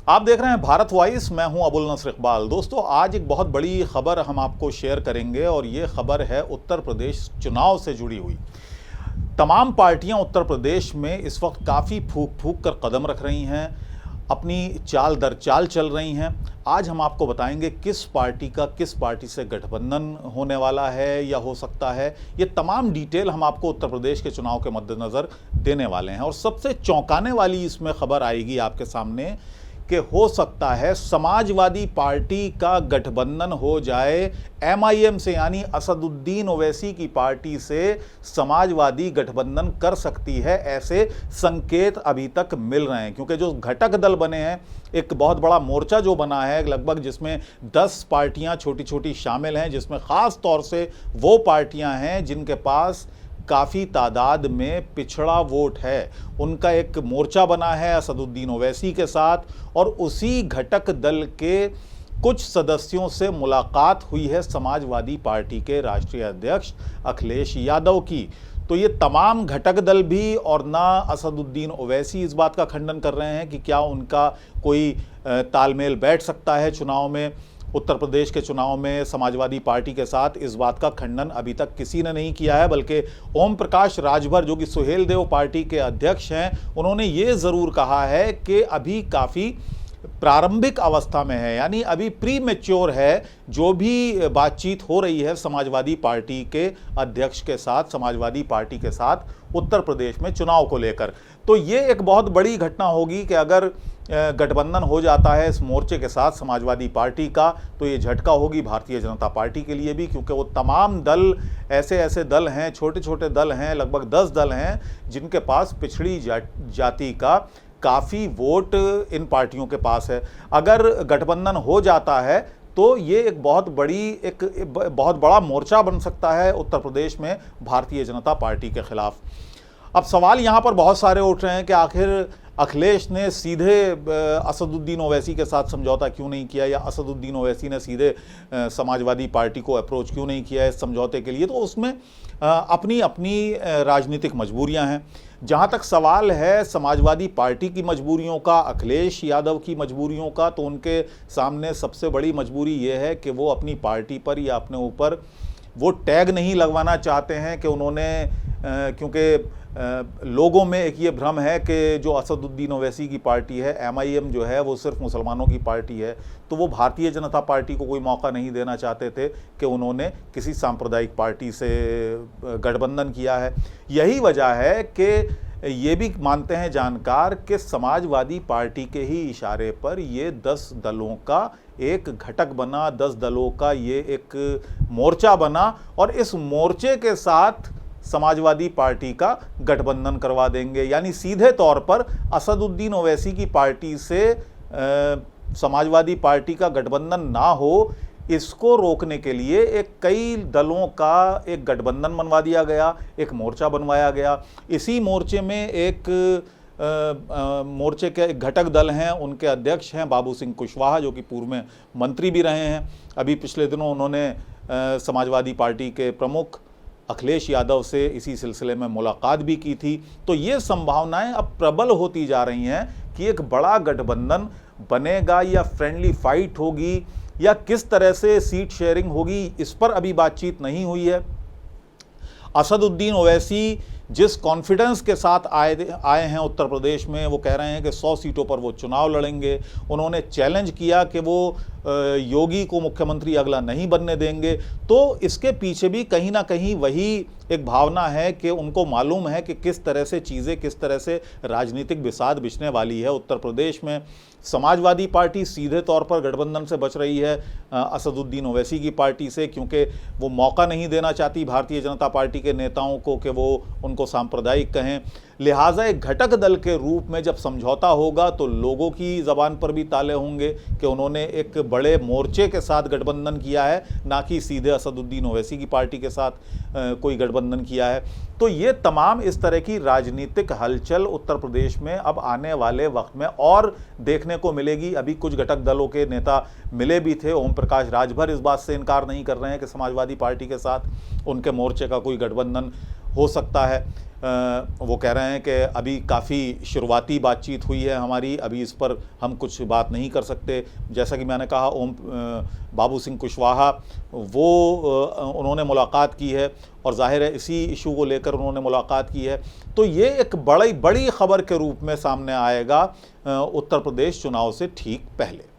आप देख रहे हैं भारत वॉइस। मैं हूं अबुल नसर इकबाल। दोस्तों, आज एक बहुत बड़ी खबर हम आपको शेयर करेंगे और ये खबर है उत्तर प्रदेश चुनाव से जुड़ी हुई। तमाम पार्टियां उत्तर प्रदेश में इस वक्त काफ़ी फूंक फूंक कर कदम रख रही हैं, अपनी चाल दर चाल चल रही हैं। आज हम आपको बताएंगे किस पार्टी का किस पार्टी से गठबंधन होने वाला है या हो सकता है। ये तमाम डिटेल हम आपको उत्तर प्रदेश के चुनाव के मद्देनज़र देने वाले हैं। और सबसे चौंकाने वाली इसमें खबर आएगी आपके सामने कि हो सकता है समाजवादी पार्टी का गठबंधन हो जाए एमआईएम से, यानी असदुद्दीन ओवैसी की पार्टी से समाजवादी गठबंधन कर सकती है। ऐसे संकेत अभी तक मिल रहे हैं, क्योंकि जो घटक दल बने हैं, एक बहुत बड़ा मोर्चा जो बना है लगभग, जिसमें 10 पार्टियां छोटी छोटी शामिल हैं, जिसमें ख़ास तौर से वो पार्टियां हैं जिनके पास काफ़ी तादाद में पिछड़ा वोट है। उनका एक मोर्चा बना है असदुद्दीन ओवैसी के साथ, और उसी घटक दल के कुछ सदस्यों से मुलाकात हुई है समाजवादी पार्टी के राष्ट्रीय अध्यक्ष अखिलेश यादव की। तो ये तमाम घटक दल भी और ना असदुद्दीन ओवैसी इस बात का खंडन कर रहे हैं कि क्या उनका कोई तालमेल बैठ सकता है चुनाव में, उत्तर प्रदेश के चुनाव में समाजवादी पार्टी के साथ। इस बात का खंडन अभी तक किसी ने नहीं किया है, बल्कि ओम प्रकाश राजभर, जो कि सुहेलदेव पार्टी के अध्यक्ष हैं, उन्होंने ये ज़रूर कहा है कि अभी काफ़ी प्रारंभिक अवस्था में है, यानी अभी प्री मैच्योर है जो भी बातचीत हो रही है समाजवादी पार्टी के अध्यक्ष के साथ, समाजवादी पार्टी के साथ उत्तर प्रदेश में चुनाव को लेकर। तो ये एक बहुत बड़ी घटना होगी कि अगर गठबंधन हो जाता है इस मोर्चे के साथ समाजवादी पार्टी का, तो ये झटका होगी भारतीय जनता पार्टी के लिए भी, क्योंकि वो तमाम दल ऐसे ऐसे दल हैं, छोटे छोटे दल हैं, लगभग 10 दल हैं जिनके पास पिछड़ी जाति का काफ़ी वोट इन पार्टियों के पास है। अगर गठबंधन हो जाता है तो ये एक बहुत बड़ा मोर्चा बन सकता है उत्तर प्रदेश में भारतीय जनता पार्टी के खिलाफ। अब सवाल यहाँ पर बहुत सारे उठ रहे हैं कि आखिर अखिलेश ने सीधे असदुद्दीन ओवैसी के साथ समझौता क्यों नहीं किया, या असदुद्दीन ओवैसी ने सीधे समाजवादी पार्टी को अप्रोच क्यों नहीं किया इस समझौते के लिए। तो उसमें अपनी अपनी राजनीतिक मजबूरियां हैं। जहां तक सवाल है समाजवादी पार्टी की मजबूरियों का, अखिलेश यादव की मजबूरियों का, तो उनके सामने सबसे बड़ी मजबूरी ये है कि वो अपनी पार्टी पर या अपने ऊपर वो टैग नहीं लगवाना चाहते हैं कि उन्होंने, क्योंकि लोगों में एक ये भ्रम है कि जो असदुद्दीन ओवैसी की पार्टी है, एमआईएम जो है, वो सिर्फ मुसलमानों की पार्टी है। तो वो भारतीय जनता पार्टी को कोई मौका नहीं देना चाहते थे कि उन्होंने किसी सांप्रदायिक पार्टी से गठबंधन किया है। यही वजह है कि ये भी मानते हैं जानकार कि समाजवादी पार्टी के ही इशारे पर ये 10 दलों का एक घटक बना, 10 दलों का ये एक मोर्चा बना, और इस मोर्चे के साथ समाजवादी पार्टी का गठबंधन करवा देंगे। यानी सीधे तौर पर असदुद्दीन ओवैसी की पार्टी से समाजवादी पार्टी का गठबंधन ना हो, इसको रोकने के लिए एक कई दलों का एक गठबंधन बनवा दिया गया, एक मोर्चा बनवाया गया। इसी मोर्चे में एक मोर्चे के घटक दल हैं, उनके अध्यक्ष हैं बाबू सिंह कुशवाहा, जो कि पूर्व में मंत्री भी रहे हैं। अभी पिछले दिनों उन्होंने समाजवादी पार्टी के प्रमुख अखिलेश यादव से इसी सिलसिले में मुलाकात भी की थी। तो ये संभावनाएं अब प्रबल होती जा रही हैं कि एक बड़ा गठबंधन बनेगा, या फ्रेंडली फाइट होगी, या किस तरह से सीट शेयरिंग होगी, इस पर अभी बातचीत नहीं हुई है। असदुद्दीन ओवैसी जिस कॉन्फिडेंस के साथ आए हैं उत्तर प्रदेश में, वो कह रहे हैं कि 100 सीटों पर वो चुनाव लड़ेंगे। उन्होंने चैलेंज किया कि वो योगी को मुख्यमंत्री अगला नहीं बनने देंगे। तो इसके पीछे भी कहीं ना कहीं वही एक भावना है कि उनको मालूम है कि किस तरह से चीज़ें, किस तरह से राजनीतिक बिसात बिछने वाली है उत्तर प्रदेश में। समाजवादी पार्टी सीधे तौर पर गठबंधन से बच रही है असदुद्दीन ओवैसी की पार्टी से, क्योंकि वो मौका नहीं देना चाहती भारतीय जनता पार्टी के नेताओं को कि वो उनको सांप्रदायिक कहें। लिहाजा एक घटक दल के रूप में जब समझौता होगा तो लोगों की ज़बान पर भी ताले होंगे कि उन्होंने एक बड़े मोर्चे के साथ गठबंधन किया है, ना कि सीधे असदुद्दीन ओवैसी की पार्टी के साथ कोई गठबंधन किया है। तो ये तमाम इस तरह की राजनीतिक हलचल उत्तर प्रदेश में अब आने वाले वक्त में और देखने को मिलेगी। अभी कुछ घटक दलों के नेता मिले भी थे। ओम प्रकाश राजभर इस बात से इनकार नहीं कर रहे हैं कि समाजवादी पार्टी के साथ उनके मोर्चे का कोई गठबंधन हो सकता है। वो कह रहे हैं कि अभी काफ़ी शुरुआती बातचीत हुई है हमारी, अभी इस पर हम कुछ बात नहीं कर सकते। जैसा कि मैंने कहा, बाबू सिंह कुशवाहा उन्होंने मुलाकात की है और जाहिर है इसी इशू को लेकर उन्होंने मुलाकात की है। तो ये एक बड़ी खबर के रूप में सामने आएगा उत्तर प्रदेश चुनाव से ठीक पहले।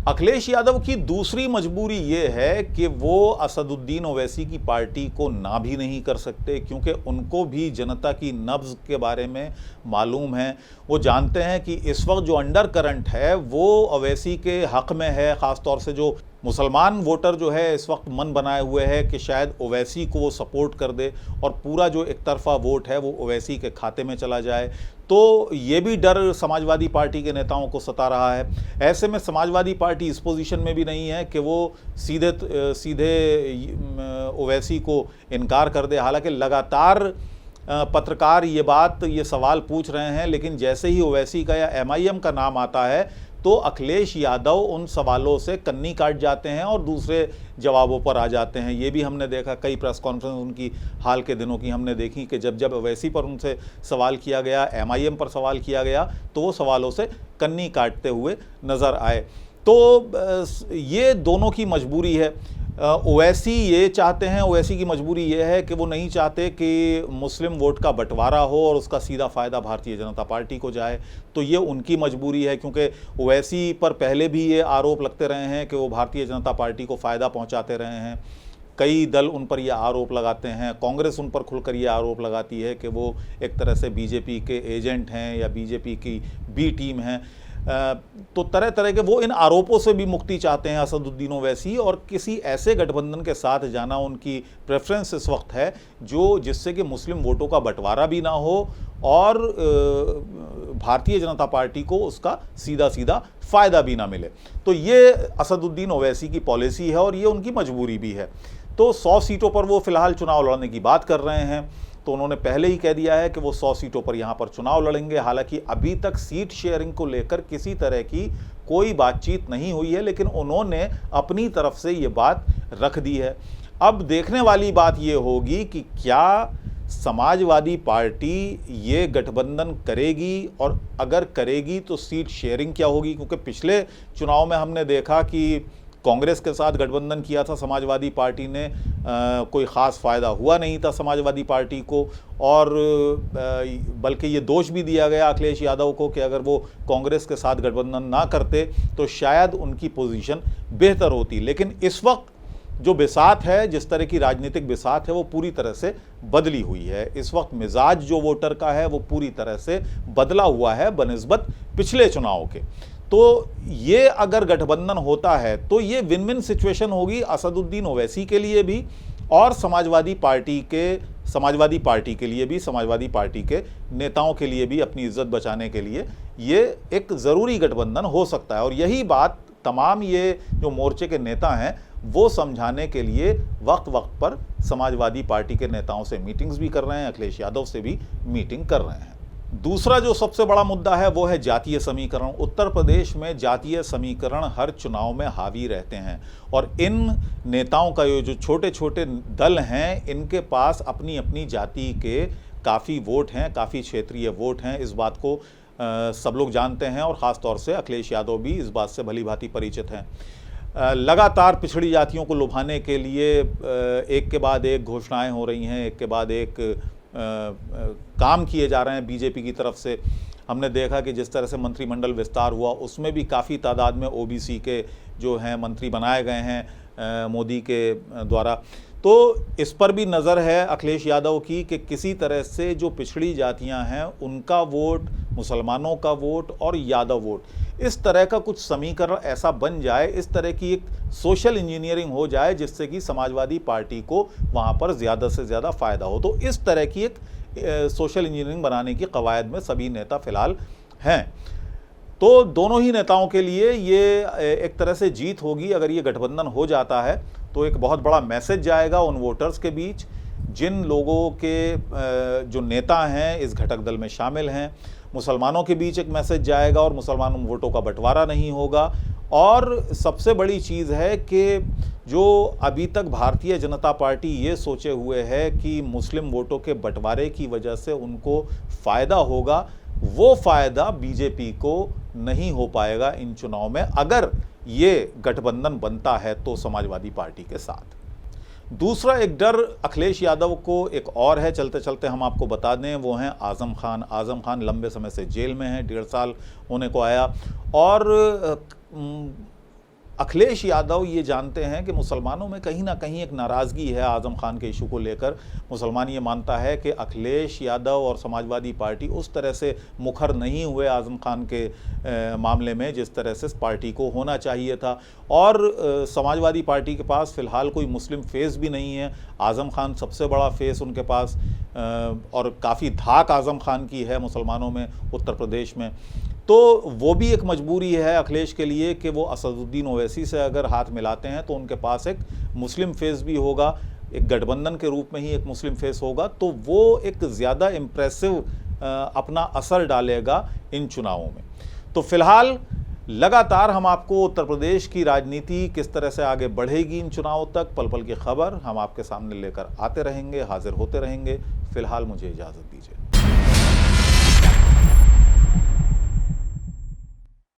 अखिलेश यादव की दूसरी मजबूरी ये है कि वो असदुद्दीन ओवैसी की पार्टी को ना भी नहीं कर सकते, क्योंकि उनको भी जनता की नब्ज़ के बारे में मालूम है। वो जानते हैं कि इस वक्त जो अंडर करंट है वो ओवैसी के हक़ में है। ख़ास तौर से जो मुसलमान वोटर जो है इस वक्त मन बनाए हुए है कि शायद ओवैसी को वो सपोर्ट कर दे और पूरा जो एक तरफा वोट है वो ओवैसी के खाते में चला जाए। तो ये भी डर समाजवादी पार्टी के नेताओं को सता रहा है। ऐसे में समाजवादी पार्टी इस पोजीशन में भी नहीं है कि वो सीधे ओवैसी को इनकार कर दे। हालांकि लगातार पत्रकार ये सवाल पूछ रहे हैं, लेकिन जैसे ही ओवैसी का या MIM का नाम आता है तो अखिलेश यादव उन सवालों से कन्नी काट जाते हैं और दूसरे जवाबों पर आ जाते हैं। ये भी हमने देखा, कई प्रेस कॉन्फ्रेंस उनकी हाल के दिनों की हमने देखी कि जब ओवैसी पर उनसे सवाल किया गया, MIM पर सवाल किया गया, तो वो सवालों से कन्नी काटते हुए नज़र आए। तो ये दोनों की मजबूरी है। ओवैसी ये चाहते हैं, ओवैसी की मजबूरी ये है कि वो नहीं चाहते कि मुस्लिम वोट का बंटवारा हो और उसका सीधा फ़ायदा भारतीय जनता पार्टी को जाए। तो ये उनकी मजबूरी है, क्योंकि ओवैसी पर पहले भी ये आरोप लगते रहे हैं कि वो भारतीय जनता पार्टी को फ़ायदा पहुंचाते रहे हैं। कई दल उन पर यह आरोप लगाते हैं, कांग्रेस उन पर खुलकर ये आरोप लगाती है कि वो एक तरह से बीजेपी के एजेंट हैं या बीजेपी की बी टीम हैं। तो तरह तरह के वो इन आरोपों से भी मुक्ति चाहते हैं असदुद्दीन ओवैसी, और किसी ऐसे गठबंधन के साथ जाना उनकी प्रेफरेंस इस वक्त है जिससे कि मुस्लिम वोटों का बंटवारा भी ना हो और भारतीय जनता पार्टी को उसका सीधा सीधा फ़ायदा भी ना मिले। तो ये असदुद्दीन ओवैसी की पॉलिसी है और ये उनकी मजबूरी भी है। तो 100 सीटों पर वो फ़िलहाल चुनाव लड़ने की बात कर रहे हैं। तो उन्होंने पहले ही कह दिया है कि वो 100 सीटों पर यहाँ पर चुनाव लड़ेंगे। हालांकि अभी तक सीट शेयरिंग को लेकर किसी तरह की कोई बातचीत नहीं हुई है, लेकिन उन्होंने अपनी तरफ से ये बात रख दी है। अब देखने वाली बात ये होगी कि क्या समाजवादी पार्टी ये गठबंधन करेगी, और अगर करेगी तो सीट शेयरिंग क्या होगी, क्योंकि पिछले चुनाव में हमने देखा कि कांग्रेस के साथ गठबंधन किया था समाजवादी पार्टी ने, कोई ख़ास फ़ायदा हुआ नहीं था समाजवादी पार्टी को, और बल्कि ये दोष भी दिया गया अखिलेश यादव को कि अगर वो कांग्रेस के साथ गठबंधन ना करते तो शायद उनकी पोजीशन बेहतर होती। लेकिन इस वक्त जो बिसात है, जिस तरह की राजनीतिक बिसात है, वो पूरी तरह से बदली हुई है। इस वक्त मिजाज जो वोटर का है वो पूरी तरह से बदला हुआ है बनिस्बत पिछले चुनाव के। तो ये अगर गठबंधन होता है तो ये विन विन सिचुएशन होगी असदुद्दीन ओवैसी के लिए भी और समाजवादी पार्टी के लिए भी, समाजवादी पार्टी के नेताओं के लिए भी। अपनी इज्जत बचाने के लिए ये एक ज़रूरी गठबंधन हो सकता है, और यही बात तमाम ये जो मोर्चे के नेता हैं वो समझाने के लिए वक्त वक्त पर समाजवादी पार्टी के नेताओं से मीटिंग्स भी कर रहे हैं, अखिलेश यादव से भी मीटिंग कर रहे हैं। दूसरा जो सबसे बड़ा मुद्दा है वो है जातीय समीकरण। उत्तर प्रदेश में जातीय समीकरण हर चुनाव में हावी रहते हैं, और इन नेताओं का ये जो छोटे छोटे दल हैं इनके पास अपनी अपनी जाति के काफ़ी वोट हैं, काफ़ी क्षेत्रीय वोट हैं। इस बात को सब लोग जानते हैं, और ख़ास तौर से अखिलेश यादव भी इस बात से भली भांति परिचित हैं। लगातार पिछड़ी जातियों को लुभाने के लिए एक के बाद एक घोषणाएं हो रही हैं, एक के बाद एक काम किए जा रहे हैं बीजेपी की तरफ से। हमने देखा कि जिस तरह से मंत्रिमंडल विस्तार हुआ उसमें भी काफ़ी तादाद में ओबीसी के जो हैं मंत्री बनाए गए हैं मोदी के द्वारा। तो इस पर भी नज़र है अखिलेश यादव की कि किसी तरह से जो पिछड़ी जातियां हैं उनका वोट, मुसलमानों का वोट और यादव वोट, इस तरह का कुछ समीकरण ऐसा बन जाए, इस तरह की एक सोशल इंजीनियरिंग हो जाए जिससे कि समाजवादी पार्टी को वहाँ पर ज़्यादा से ज़्यादा फ़ायदा हो। तो इस तरह की एक सोशल इंजीनियरिंग बनाने की कवायद में सभी नेता फ़िलहाल हैं। तो दोनों ही नेताओं के लिए ये एक तरह से जीत होगी। अगर ये गठबंधन हो जाता है तो एक बहुत बड़ा मैसेज जाएगा उन वोटर्स के बीच जिन लोगों के जो नेता हैं इस घटक दल में शामिल हैं, मुसलमानों के बीच एक मैसेज जाएगा और मुसलमान वोटों का बंटवारा नहीं होगा। और सबसे बड़ी चीज़ है कि जो अभी तक भारतीय जनता पार्टी ये सोचे हुए है कि मुस्लिम वोटों के बंटवारे की वजह से उनको फ़ायदा होगा, वो फ़ायदा बीजेपी को नहीं हो पाएगा इन चुनाव में, अगर ये गठबंधन बनता है तो समाजवादी पार्टी के साथ। दूसरा एक डर अखिलेश यादव को एक और है, चलते चलते हम आपको बता दें, वो हैं आज़म खान। आज़म खान लंबे समय से जेल में हैं, 1.5 साल होने को आया। और अखिलेश यादव ये जानते हैं कि मुसलमानों में कहीं ना कहीं एक नाराज़गी है आज़म खान के इशू को लेकर। मुसलमान ये मानता है कि अखिलेश यादव और समाजवादी पार्टी उस तरह से मुखर नहीं हुए आज़म खान के मामले में जिस तरह से पार्टी को होना चाहिए था। और समाजवादी पार्टी के पास फ़िलहाल कोई मुस्लिम फेस भी नहीं है। आज़म खान सबसे बड़ा फेस उनके पास, और काफ़ी धाक आज़म खान की है मुसलमानों में उत्तर प्रदेश में। तो वो भी एक मजबूरी है अखिलेश के लिए कि वो असदुद्दीन ओवैसी से अगर हाथ मिलाते हैं तो उनके पास एक मुस्लिम फेस भी होगा, एक गठबंधन के रूप में ही एक मुस्लिम फेस होगा, तो वो एक ज़्यादा इम्प्रेसिव अपना असर डालेगा इन चुनावों में। तो फिलहाल लगातार हम आपको उत्तर प्रदेश की राजनीति किस तरह से आगे बढ़ेगी इन चुनावों तक, पल पल की खबर हम आपके सामने लेकर आते रहेंगे, हाजिर होते रहेंगे। फिलहाल मुझे इजाज़त दीजिए।